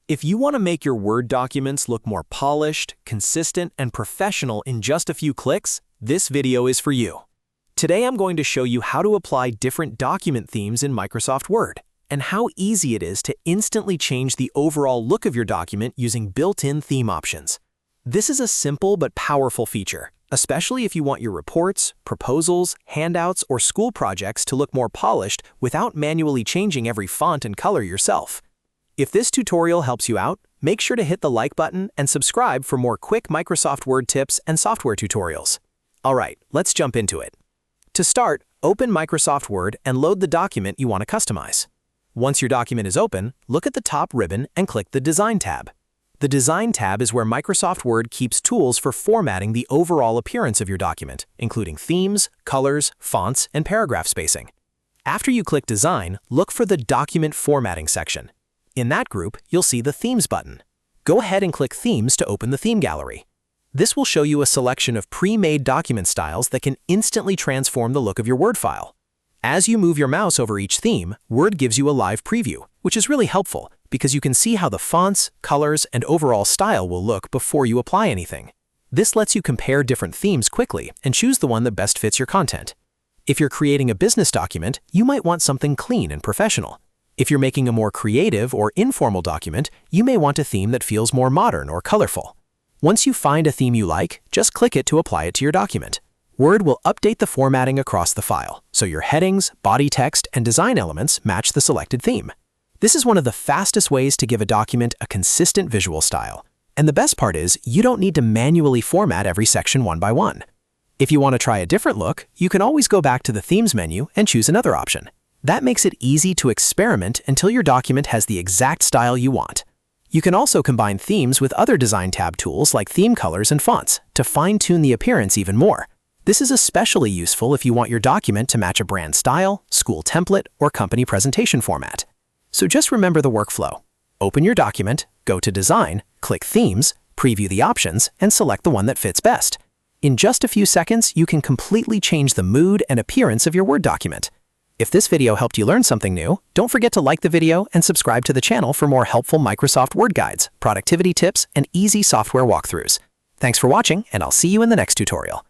If you want to make your Word documents look more polished, consistent, and professional in just a few clicks, this video is for you. Today I'm going to show you how to apply different document themes in Microsoft Word, and how easy it is to instantly change the overall look of your document using built-in theme options. This is a simple but powerful feature, especially if you want your reports, proposals, handouts, or school projects to look more polished without manually changing every font and color yourself. If this tutorial helps you out, make sure to hit the like button and subscribe for more quick Microsoft Word tips and software tutorials. Alright, let's jump into it. To start, open Microsoft Word and load the document you want to customize. Once your document is open, look at the top ribbon and click the Design tab. The Design tab is where Microsoft Word keeps tools for formatting the overall appearance of your document, including themes, colors, fonts, and paragraph spacing. After you click Design, look for the Document Formatting section. In that group, you'll see the Themes button. Go ahead and click Themes to open the theme gallery. This will show you a selection of pre-made document styles that can instantly transform the look of your Word file. As you move your mouse over each theme, Word gives you a live preview, which is really helpful because you can see how the fonts, colors, and overall style will look before you apply anything. This lets you compare different themes quickly and choose the one that best fits your content. If you're creating a business document, you might want something clean and professional. If you're making a more creative or informal document, you may want a theme that feels more modern or colorful. Once you find a theme you like, just click it to apply it to your document. Word will update the formatting across the file, so your headings, body text, and design elements match the selected theme. This is one of the fastest ways to give a document a consistent visual style. And the best part is, you don't need to manually format every section one by one. If you want to try a different look, you can always go back to the Themes menu and choose another option. That makes it easy to experiment until your document has the exact style you want. You can also combine themes with other Design tab tools like theme colors and fonts to fine-tune the appearance even more. This is especially useful if you want your document to match a brand style, school template, or company presentation format. So just remember the workflow. Open your document, go to Design, click Themes, preview the options, and select the one that fits best. In just a few seconds, you can completely change the mood and appearance of your Word document. If this video helped you learn something new, don't forget to like the video and subscribe to the channel for more helpful Microsoft Word guides, productivity tips, and easy software walkthroughs. Thanks for watching, and I'll see you in the next tutorial.